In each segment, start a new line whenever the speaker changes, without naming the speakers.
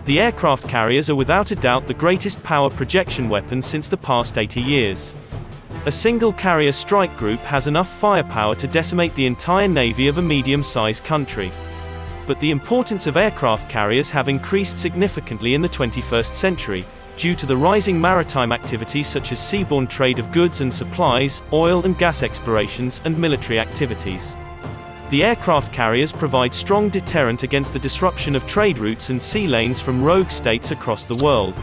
The aircraft carriers are without a doubt the greatest power projection weapons since the past 80 years. A single carrier strike group has enough firepower to decimate the entire navy of a medium-sized country. But the importance of aircraft carriers have increased significantly in the 21st century, due to the rising maritime activities such as seaborne trade of goods and supplies, oil and gas explorations, and military activities. The aircraft carriers provide strong deterrent against the disruption of trade routes and sea lanes from rogue states across the world.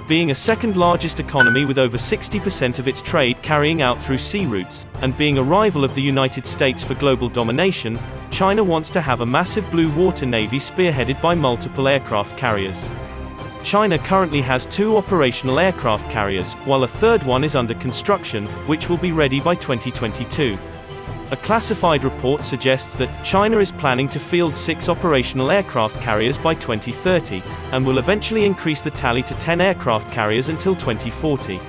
Being a second-largest economy with over 60% of its trade carrying out through sea routes, and being a rival of the United States for global domination, China wants to have a massive blue water navy spearheaded by multiple aircraft carriers. China currently has 2 operational aircraft carriers, while a third one is under construction, which will be ready by 2022. A classified report suggests that China is planning to field 6 operational aircraft carriers by 2030, and will eventually increase the tally to 10 aircraft carriers until 2040.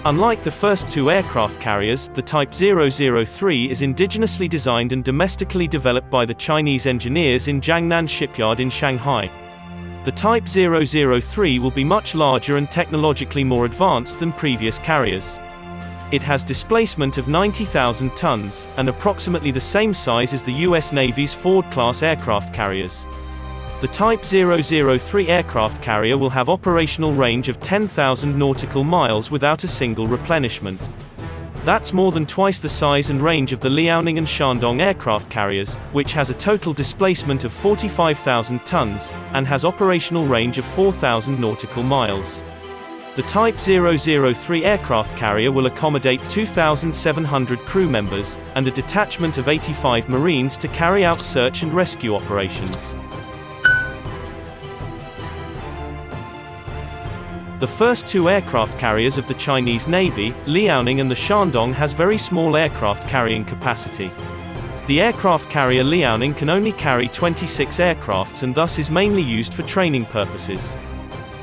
Unlike the first 2 aircraft carriers, the Type 003 is indigenously designed and domestically developed by the Chinese engineers in Jiangnan Shipyard in Shanghai. The Type 003 will be much larger and technologically more advanced than previous carriers. It has displacement of 90,000 tons, and approximately the same size as the U.S. Navy's Ford-class aircraft carriers. The Type 003 aircraft carrier will have operational range of 10,000 nautical miles without a single replenishment. That's more than twice the size and range of the Liaoning and Shandong aircraft carriers, which has a total displacement of 45,000 tons, and has operational range of 4,000 nautical miles. The Type 003 aircraft carrier will accommodate 2,700 crew members, and a detachment of 85 Marines to carry out search and rescue operations. The first 2 aircraft carriers of the Chinese Navy, Liaoning and the Shandong, has very small aircraft carrying capacity. The aircraft carrier Liaoning can only carry 26 aircrafts and thus is mainly used for training purposes.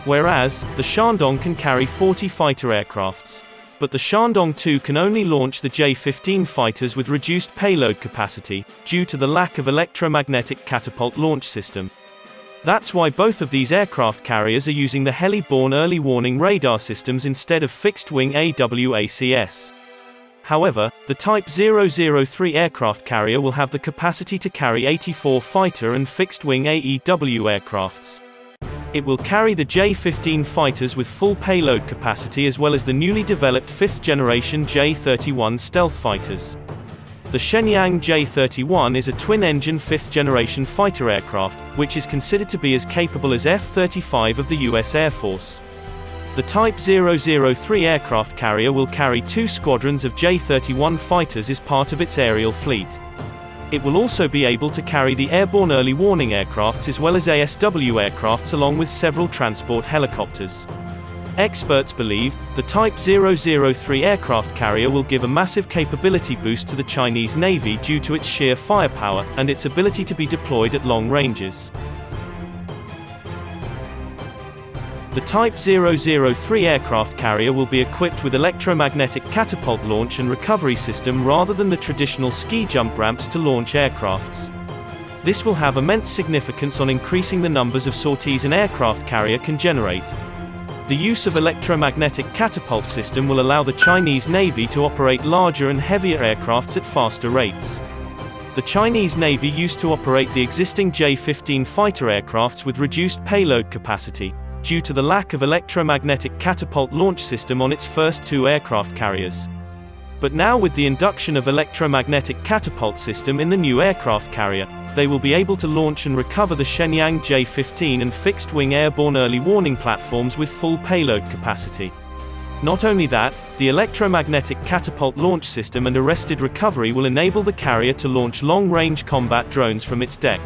Whereas, the Shandong can carry 40 fighter aircrafts. But the Shandong 2 can only launch the J-15 fighters with reduced payload capacity, due to the lack of electromagnetic catapult launch system. That's why both of these aircraft carriers are using the heli-borne early warning radar systems instead of fixed-wing AWACS. However, the Type 003 aircraft carrier will have the capacity to carry 84 fighter and fixed-wing AEW aircrafts. It will carry the J-15 fighters with full payload capacity as well as the newly developed 5th-generation J-31 stealth fighters. The Shenyang J-31 is a twin-engine 5th-generation fighter aircraft, which is considered to be as capable as F-35 of the U.S. Air Force. The Type 003 aircraft carrier will carry 2 squadrons of J-31 fighters as part of its aerial fleet. It will also be able to carry the airborne early warning aircrafts as well as ASW aircrafts along with several transport helicopters. Experts believe the Type 003 aircraft carrier will give a massive capability boost to the Chinese Navy due to its sheer firepower, and its ability to be deployed at long ranges. The Type 003 aircraft carrier will be equipped with electromagnetic catapult launch and recovery system rather than the traditional ski jump ramps to launch aircrafts. This will have immense significance on increasing the numbers of sorties an aircraft carrier can generate. The use of electromagnetic catapult system will allow the Chinese Navy to operate larger and heavier aircrafts at faster rates. The Chinese Navy used to operate the existing J-15 fighter aircrafts with reduced payload capacity, due to the lack of electromagnetic catapult launch system on its first 2 aircraft carriers. But now with the induction of electromagnetic catapult system in the new aircraft carrier, they will be able to launch and recover the Shenyang J-15 and fixed-wing airborne early warning platforms with full payload capacity. Not only that, the electromagnetic catapult launch system and arrested recovery will enable the carrier to launch long-range combat drones from its deck.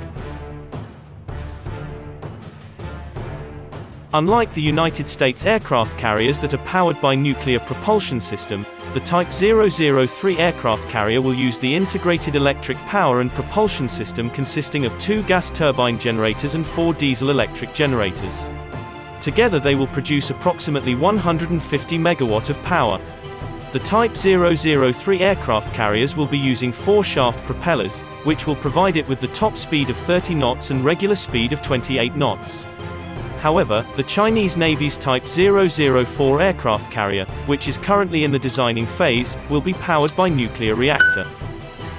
Unlike the United States aircraft carriers that are powered by nuclear propulsion system, the Type 003 aircraft carrier will use the integrated electric power and propulsion system consisting of 2 gas turbine generators and 4 diesel electric generators. Together they will produce approximately 150 megawatt of power. The Type 003 aircraft carriers will be using 4-shaft propellers, which will provide it with the top speed of 30 knots and regular speed of 28 knots. However, the Chinese Navy's Type 004 aircraft carrier, which is currently in the designing phase, will be powered by nuclear reactor.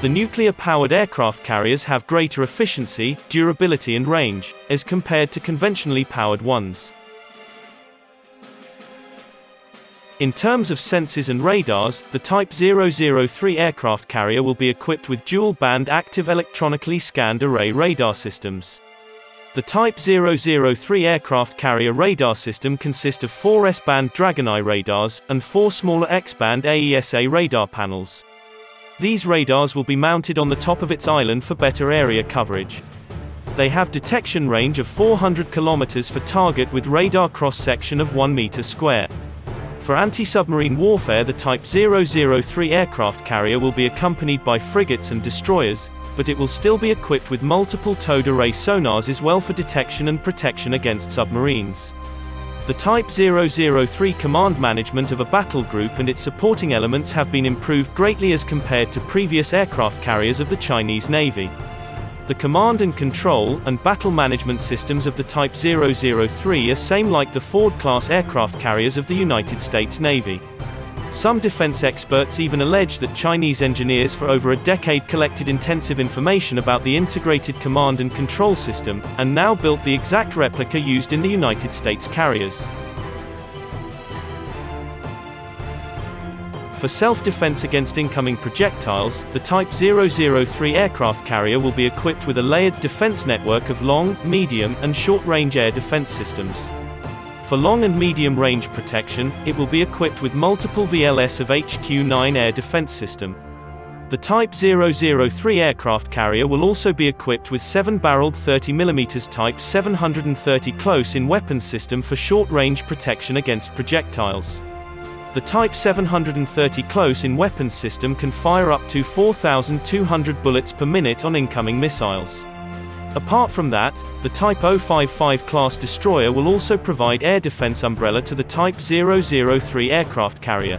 The nuclear-powered aircraft carriers have greater efficiency, durability and range, as compared to conventionally powered ones. In terms of sensors and radars, the Type 003 aircraft carrier will be equipped with dual-band active electronically scanned array radar systems. The Type 003 aircraft carrier radar system consists of 4 S-band Dragoneye radars, and 4 smaller X-band AESA radar panels. These radars will be mounted on the top of its island for better area coverage. They have detection range of 400 km for target with radar cross-section of 1 meter square. For anti-submarine warfare, the Type 003 aircraft carrier will be accompanied by frigates and destroyers, but it will still be equipped with multiple towed array sonars as well for detection and protection against submarines. The Type 003 command management of a battle group and its supporting elements have been improved greatly as compared to previous aircraft carriers of the Chinese Navy. The command and control and battle management systems of the Type 003 are same like the Ford-class aircraft carriers of the United States Navy. Some defense experts even allege that Chinese engineers for over a decade collected intensive information about the integrated command and control system, and now built the exact replica used in the United States carriers. For self-defense against incoming projectiles, the Type 003 aircraft carrier will be equipped with a layered defense network of long, medium, and short-range air defense systems. For long and medium-range protection, it will be equipped with multiple VLS of HQ-9 air defense system. The Type 003 aircraft carrier will also be equipped with 7-barreled 30mm Type 730 close-in weapons system for short-range protection against projectiles. The Type 730 close-in weapons system can fire up to 4,200 bullets per minute on incoming missiles. Apart from that, the Type 055 class destroyer will also provide air defense umbrella to the Type 003 aircraft carrier.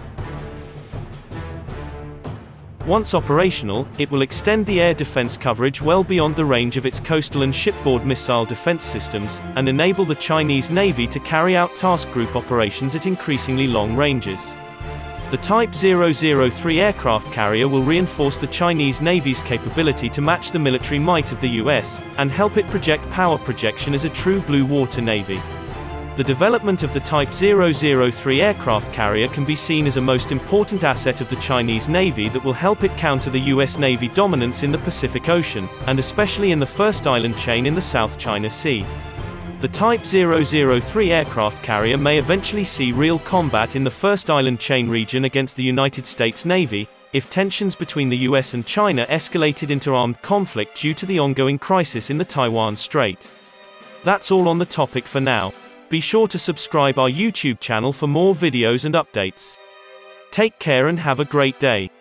Once operational, it will extend the air defense coverage well beyond the range of its coastal and shipboard missile defense systems, and enable the Chinese Navy to carry out task group operations at increasingly long ranges. The Type 003 aircraft carrier will reinforce the Chinese Navy's capability to match the military might of the US, and help it project power projection as a true blue water navy. The development of the Type 003 aircraft carrier can be seen as a most important asset of the Chinese Navy that will help it counter the US Navy dominance in the Pacific Ocean, and especially in the first island chain in the South China Sea. The Type 003 aircraft carrier may eventually see real combat in the first island chain region against the United States Navy, if tensions between the US and China escalated into armed conflict due to the ongoing crisis in the Taiwan Strait. That's all on the topic for now. Be sure to subscribe our YouTube channel for more videos and updates. Take care and have a great day.